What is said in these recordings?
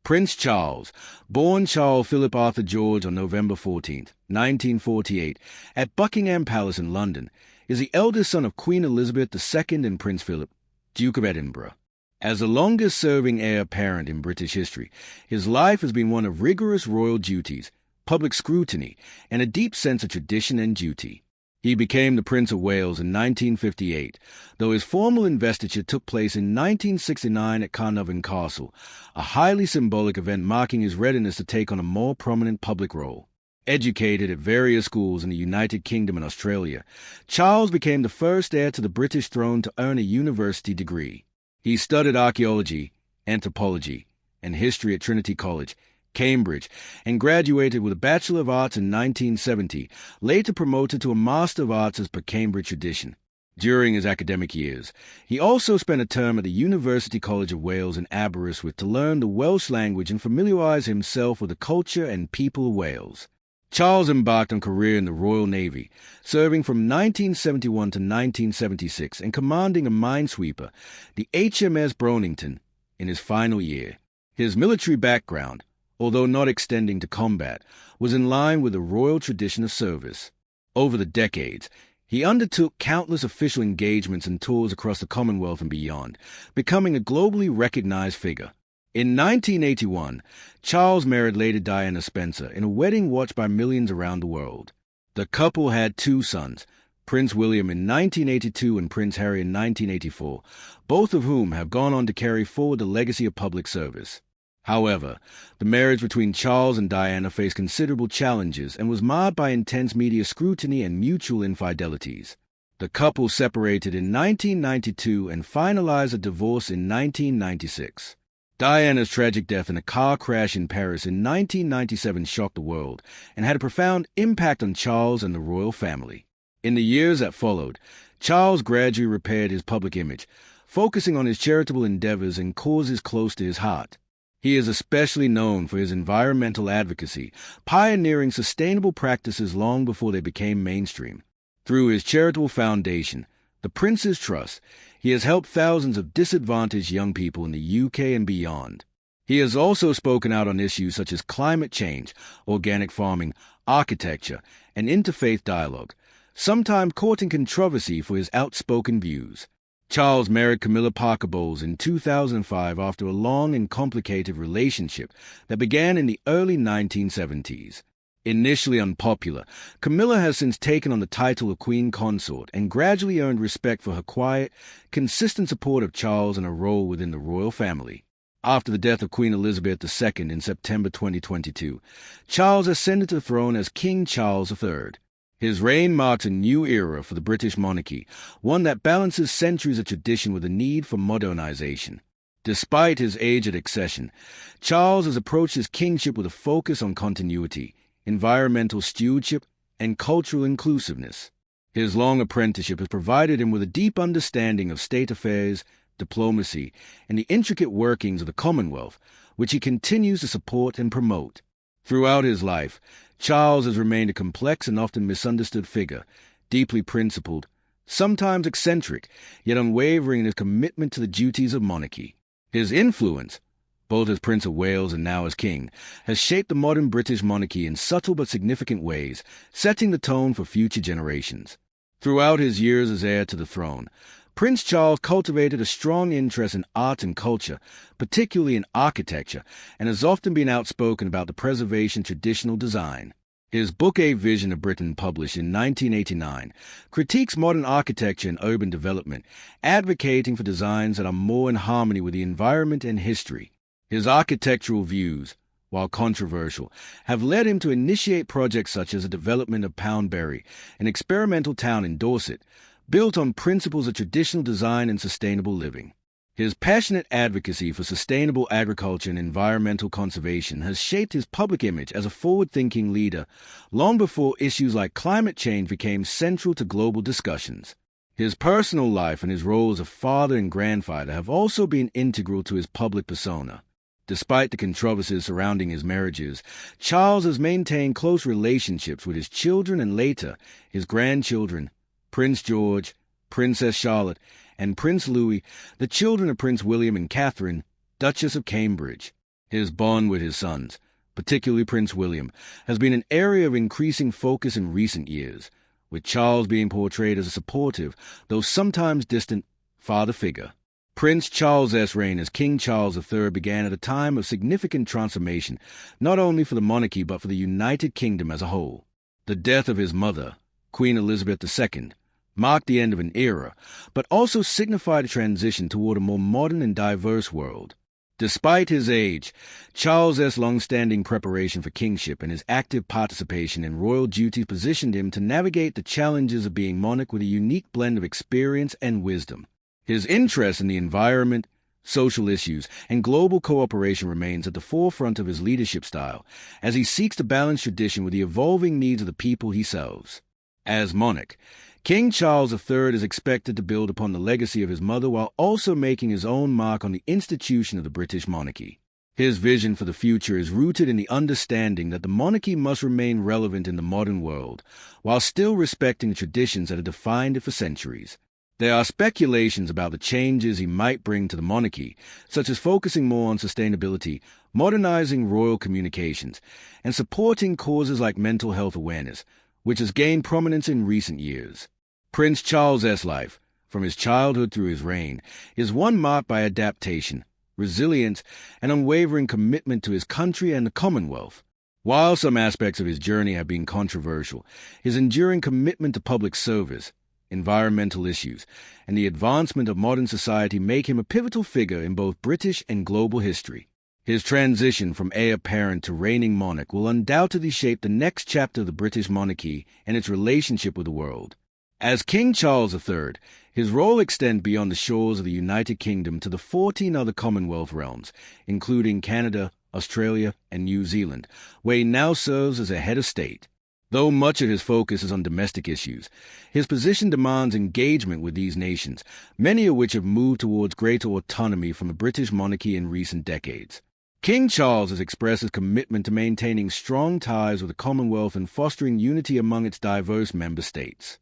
Prince Charles, born Charles Philip Arthur George on November 14, 1948, at Buckingham Palace in London, is the eldest son of Queen Elizabeth II and Prince Philip, Duke of Edinburgh. As the longest-serving heir apparent in British history, his life has been one of rigorous royal duties, public scrutiny, and a deep sense of tradition and duty. He became the Prince of Wales in 1958, though his formal investiture took place in 1969 at Carnarvon Castle, a highly symbolic event marking his readiness to take on a more prominent public role. Educated at various schools in the United Kingdom and Australia, Charles became the first heir to the British throne to earn a university degree. He studied archaeology, anthropology, and history at Trinity College, Cambridge, and graduated with a Bachelor of Arts in 1970, later promoted to a Master of Arts as per Cambridge tradition. During his academic years, he also spent a term at the University College of Wales in Aberystwyth to learn the Welsh language and familiarise himself with the culture and people of Wales. Charles embarked on a career in the Royal Navy, serving from 1971 to 1976 and commanding a minesweeper, the HMS Bronington, in his final year. His military background, although not extending to combat, was in line with the royal tradition of service. Over the decades, he undertook countless official engagements and tours across the Commonwealth and beyond, becoming a globally recognized figure. In 1981, Charles married Lady Diana Spencer in a wedding watched by millions around the world. The couple had two sons, Prince William in 1982 and Prince Harry in 1984, both of whom have gone on to carry forward the legacy of public service. However, the marriage between Charles and Diana faced considerable challenges and was marred by intense media scrutiny and mutual infidelities. The couple separated in 1992 and finalized a divorce in 1996. Diana's tragic death in a car crash in Paris in 1997 shocked the world and had a profound impact on Charles and the royal family. In the years that followed, Charles gradually repaired his public image, focusing on his charitable endeavors and causes close to his heart. He is especially known for his environmental advocacy, pioneering sustainable practices long before they became mainstream. Through his charitable foundation, the Prince's Trust, he has helped thousands of disadvantaged young people in the UK and beyond. He has also spoken out on issues such as climate change, organic farming, architecture, and interfaith dialogue, sometimes courting controversy for his outspoken views. Charles married Camilla Parker Bowles in 2005 after a long and complicated relationship that began in the early 1970s. Initially unpopular, Camilla has since taken on the title of Queen Consort and gradually earned respect for her quiet, consistent support of Charles and her role within the royal family. After the death of Queen Elizabeth II in September 2022, Charles ascended to the throne as King Charles III. His reign marks a new era for the British monarchy, one that balances centuries of tradition with a need for modernization. Despite his aged accession, Charles has approached his kingship with a focus on continuity, environmental stewardship, and cultural inclusiveness. His long apprenticeship has provided him with a deep understanding of state affairs, diplomacy, and the intricate workings of the Commonwealth, which he continues to support and promote. Throughout his life, Charles has remained a complex and often misunderstood figure, deeply principled, sometimes eccentric, yet unwavering in his commitment to the duties of monarchy. His influence, both as Prince of Wales and now as King, has shaped the modern British monarchy in subtle but significant ways, setting the tone for future generations. Throughout his years as heir to the throne, Prince Charles cultivated a strong interest in art and culture, particularly in architecture, and has often been outspoken about the preservation of traditional design. His book A Vision of Britain, published in 1989, critiques modern architecture and urban development, advocating for designs that are more in harmony with the environment and history. His architectural views, while controversial, have led him to initiate projects such as the development of Poundbury, an experimental town in Dorset, built on principles of traditional design and sustainable living. His passionate advocacy for sustainable agriculture and environmental conservation has shaped his public image as a forward-thinking leader long before issues like climate change became central to global discussions. His personal life and his role as a father and grandfather have also been integral to his public persona. Despite the controversies surrounding his marriages, Charles has maintained close relationships with his children and later his grandchildren, Prince George, Princess Charlotte, and Prince Louis, the children of Prince William and Catherine, Duchess of Cambridge. His bond with his sons, particularly Prince William, has been an area of increasing focus in recent years, with Charles being portrayed as a supportive, though sometimes distant, father figure. Prince Charles's reign as King Charles III began at a time of significant transformation, not only for the monarchy but for the United Kingdom as a whole. The death of his mother, Queen Elizabeth II, marked the end of an era, but also signified a transition toward a more modern and diverse world. Despite his age, Charles's long-standing preparation for kingship and his active participation in royal duties positioned him to navigate the challenges of being monarch with a unique blend of experience and wisdom. His interest in the environment, social issues, and global cooperation remains at the forefront of his leadership style, as he seeks to balance tradition with the evolving needs of the people he serves. As monarch, King Charles III is expected to build upon the legacy of his mother while also making his own mark on the institution of the British monarchy. His vision for the future is rooted in the understanding that the monarchy must remain relevant in the modern world, while still respecting the traditions that have defined it for centuries. There are speculations about the changes he might bring to the monarchy, such as focusing more on sustainability, modernizing royal communications, and supporting causes like mental health awareness, which has gained prominence in recent years. Prince Charles's life, from his childhood through his reign, is one marked by adaptation, resilience, and unwavering commitment to his country and the Commonwealth. While some aspects of his journey have been controversial, his enduring commitment to public service, environmental issues, and the advancement of modern society make him a pivotal figure in both British and global history. His transition from heir apparent to reigning monarch will undoubtedly shape the next chapter of the British monarchy and its relationship with the world. As King Charles III, his role extends beyond the shores of the United Kingdom to the 14 other Commonwealth realms, including Canada, Australia, and New Zealand, where he now serves as a head of state. Though much of his focus is on domestic issues, his position demands engagement with these nations, many of which have moved towards greater autonomy from the British monarchy in recent decades. King Charles has expressed his commitment to maintaining strong ties with the Commonwealth and fostering unity among its diverse member states.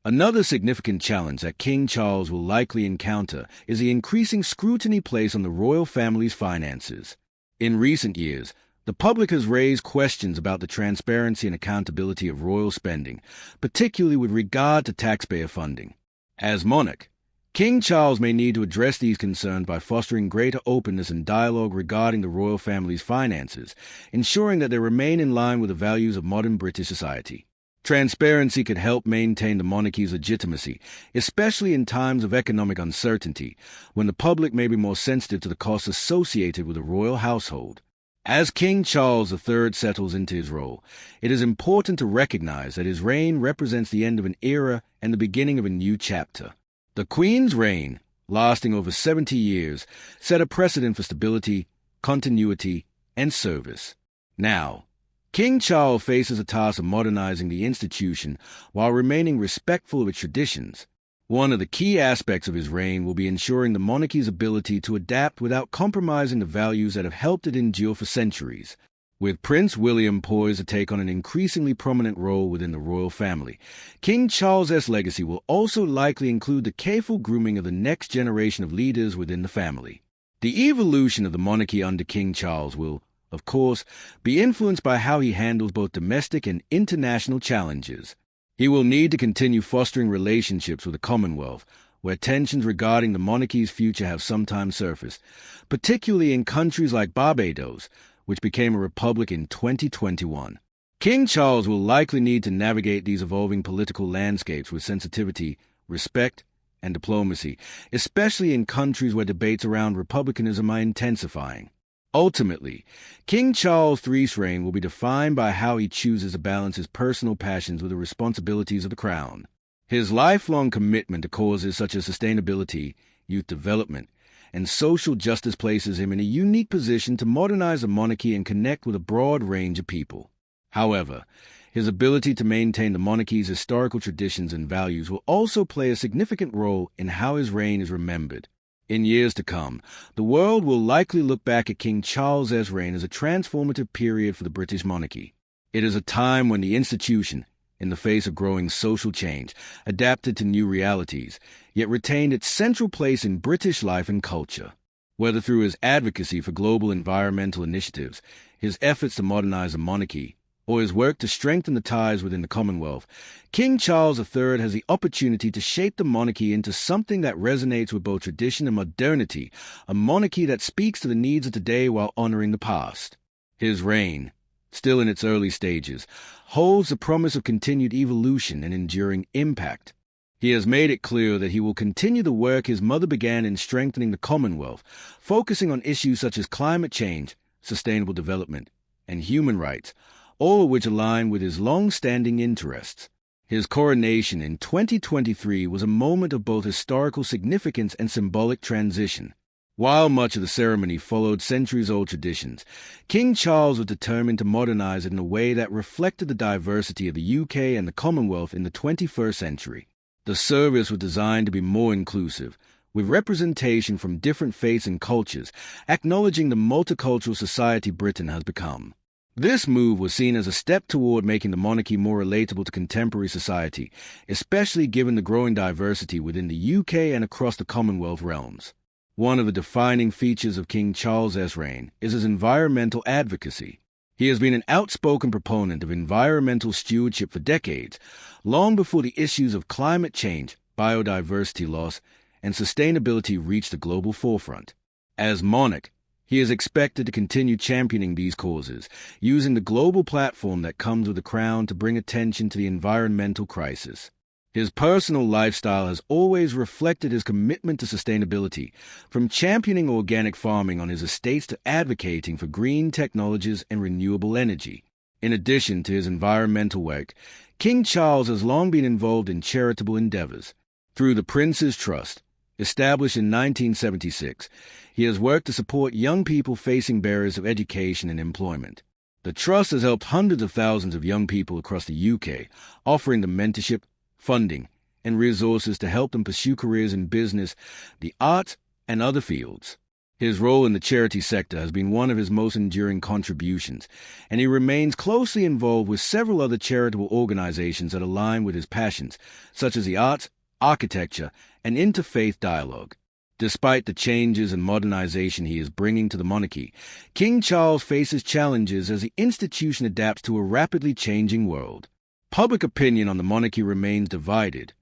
Another significant challenge that King Charles will likely encounter is the increasing scrutiny placed on the royal family's finances. In recent years, the public has raised questions about the transparency and accountability of royal spending, particularly with regard to taxpayer funding. As monarch, King Charles may need to address these concerns by fostering greater openness and dialogue regarding the royal family's finances, ensuring that they remain in line with the values of modern British society. Transparency could help maintain the monarchy's legitimacy, especially in times of economic uncertainty, when the public may be more sensitive to the costs associated with the royal household. As King Charles III settles into his role, it is important to recognize that his reign represents the end of an era and the beginning of a new chapter. The Queen's reign, lasting over 70 years, set a precedent for stability, continuity, and service. Now, King Charles faces a task of modernizing the institution while remaining respectful of its traditions. One of the key aspects of his reign will be ensuring the monarchy's ability to adapt without compromising the values that have helped it endure for centuries. With Prince William poised to take on an increasingly prominent role within the royal family, King Charles's legacy will also likely include the careful grooming of the next generation of leaders within the family. The evolution of the monarchy under King Charles will, of course, be influenced by how he handles both domestic and international challenges. He will need to continue fostering relationships with the Commonwealth, where tensions regarding the monarchy's future have sometimes surfaced, particularly in countries like Barbados, which became a republic in 2021. King Charles will likely need to navigate these evolving political landscapes with sensitivity, respect, and diplomacy, especially in countries where debates around republicanism are intensifying. Ultimately, King Charles III's reign will be defined by how he chooses to balance his personal passions with the responsibilities of the crown. His lifelong commitment to causes such as sustainability, youth development, and social justice places him in a unique position to modernize the monarchy and connect with a broad range of people. However, his ability to maintain the monarchy's historical traditions and values will also play a significant role in how his reign is remembered. In years to come, the world will likely look back at King Charles's reign as a transformative period for the British monarchy. It is a time when the institution, in the face of growing social change, adapted to new realities, yet retained its central place in British life and culture. Whether through his advocacy for global environmental initiatives, his efforts to modernize the monarchy, or his work to strengthen the ties within the Commonwealth, King Charles III has the opportunity to shape the monarchy into something that resonates with both tradition and modernity, a monarchy that speaks to the needs of today while honoring the past. His reign, still in its early stages, holds the promise of continued evolution and enduring impact. He has made it clear that he will continue the work his mother began in strengthening the Commonwealth, focusing on issues such as climate change, sustainable development, and human rights, all of which align with his long-standing interests. His coronation in 2023 was a moment of both historical significance and symbolic transition. While much of the ceremony followed centuries-old traditions, King Charles was determined to modernize it in a way that reflected the diversity of the UK and the Commonwealth in the 21st century. The service was designed to be more inclusive, with representation from different faiths and cultures, acknowledging the multicultural society Britain has become. This move was seen as a step toward making the monarchy more relatable to contemporary society, especially given the growing diversity within the UK and across the Commonwealth realms. One of the defining features of King Charles's reign is his environmental advocacy. He has been an outspoken proponent of environmental stewardship for decades, long before the issues of climate change, biodiversity loss, and sustainability reached the global forefront. As monarch, he is expected to continue championing these causes, using the global platform that comes with the crown to bring attention to the environmental crisis. His personal lifestyle has always reflected his commitment to sustainability, from championing organic farming on his estates to advocating for green technologies and renewable energy. In addition to his environmental work, King Charles has long been involved in charitable endeavors. Through the Prince's Trust, established in 1976, he has worked to support young people facing barriers of education and employment. The Trust has helped hundreds of thousands of young people across the UK, offering them mentorship, funding, and resources to help them pursue careers in business, the arts, and other fields. His role in the charity sector has been one of his most enduring contributions, and he remains closely involved with several other charitable organizations that align with his passions, such as the arts, architecture, and interfaith dialogue. Despite the changes and modernization he is bringing to the monarchy, King Charles faces challenges as the institution adapts to a rapidly changing world. Public opinion on the monarchy remains divided,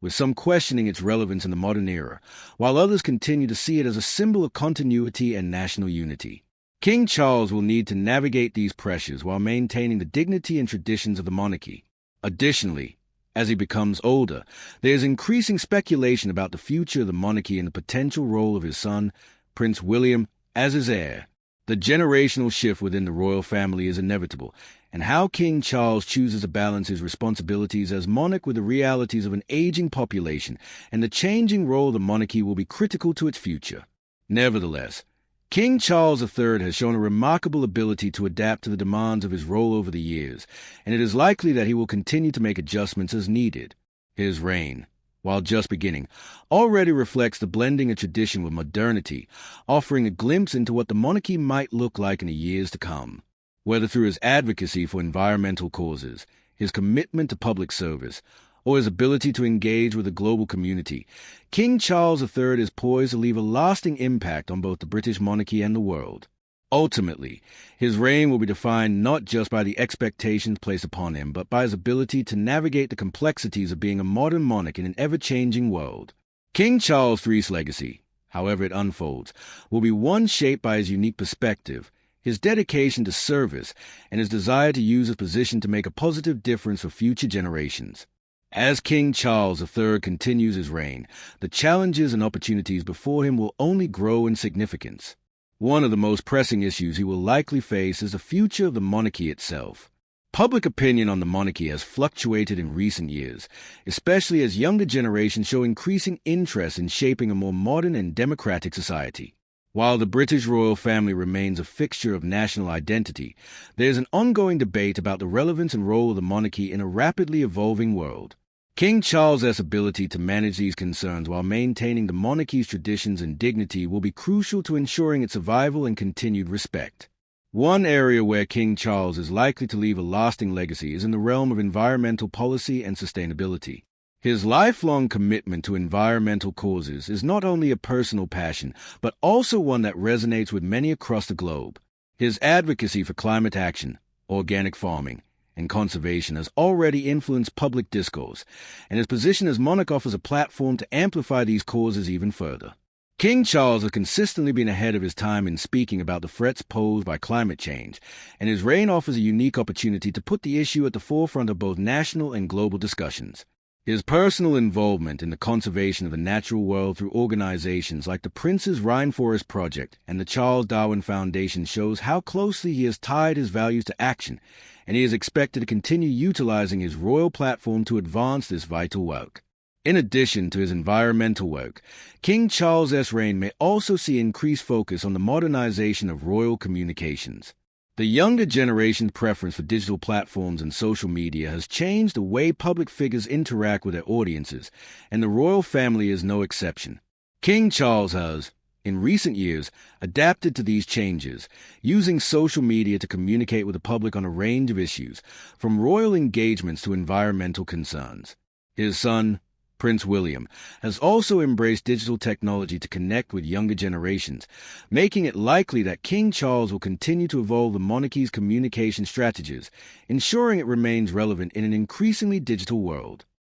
with some questioning its relevance in the modern era, while others continue to see it as a symbol of continuity and national unity. King Charles will need to navigate these pressures while maintaining the dignity and traditions of the monarchy. Additionally, as he becomes older, there is increasing speculation about the future of the monarchy and the potential role of his son, Prince William, as his heir. The generational shift within the royal family is inevitable, and how King Charles chooses to balance his responsibilities as monarch with the realities of an aging population and the changing role of the monarchy will be critical to its future. Nevertheless, King Charles III has shown a remarkable ability to adapt to the demands of his role over the years, and it is likely that he will continue to make adjustments as needed. His reign, while just beginning, already reflects the blending of tradition with modernity, offering a glimpse into what the monarchy might look like in the years to come. Whether through his advocacy for environmental causes, his commitment to public service, or his ability to engage with the global community, King Charles III is poised to leave a lasting impact on both the British monarchy and the world. Ultimately, his reign will be defined not just by the expectations placed upon him, but by his ability to navigate the complexities of being a modern monarch in an ever-changing world. King Charles III's legacy, however it unfolds, will be one shaped by his unique perspective, his dedication to service, and his desire to use his position to make a positive difference for future generations. As King Charles III continues his reign, the challenges and opportunities before him will only grow in significance. One of the most pressing issues he will likely face is the future of the monarchy itself. Public opinion on the monarchy has fluctuated in recent years, especially as younger generations show increasing interest in shaping a more modern and democratic society. While the British royal family remains a fixture of national identity, there is an ongoing debate about the relevance and role of the monarchy in a rapidly evolving world. King Charles's ability to manage these concerns while maintaining the monarchy's traditions and dignity will be crucial to ensuring its survival and continued respect. One area where King Charles is likely to leave a lasting legacy is in the realm of environmental policy and sustainability. His lifelong commitment to environmental causes is not only a personal passion, but also one that resonates with many across the globe. His advocacy for climate action, organic farming, and conservation has already influenced public discourse, and his position as monarch offers a platform to amplify these causes even further. King Charles has consistently been ahead of his time in speaking about the threats posed by climate change, and his reign offers a unique opportunity to put the issue at the forefront of both national and global discussions. His personal involvement in the conservation of the natural world through organizations like the Prince's Rainforest Project and the Charles Darwin Foundation shows how closely he has tied his values to action, and he is expected to continue utilizing his royal platform to advance this vital work. In addition to his environmental work, King Charles's reign may also see increased focus on the modernization of royal communications. The younger generation's preference for digital platforms and social media has changed the way public figures interact with their audiences, and the royal family is no exception. King Charles has, in recent years, adapted to these changes, using social media to communicate with the public on a range of issues, from royal engagements to environmental concerns. His son, Prince William, has also embraced digital technology to connect with younger generations, making it likely that King Charles will continue to evolve the monarchy's communication strategies, ensuring it remains relevant in an increasingly digital world.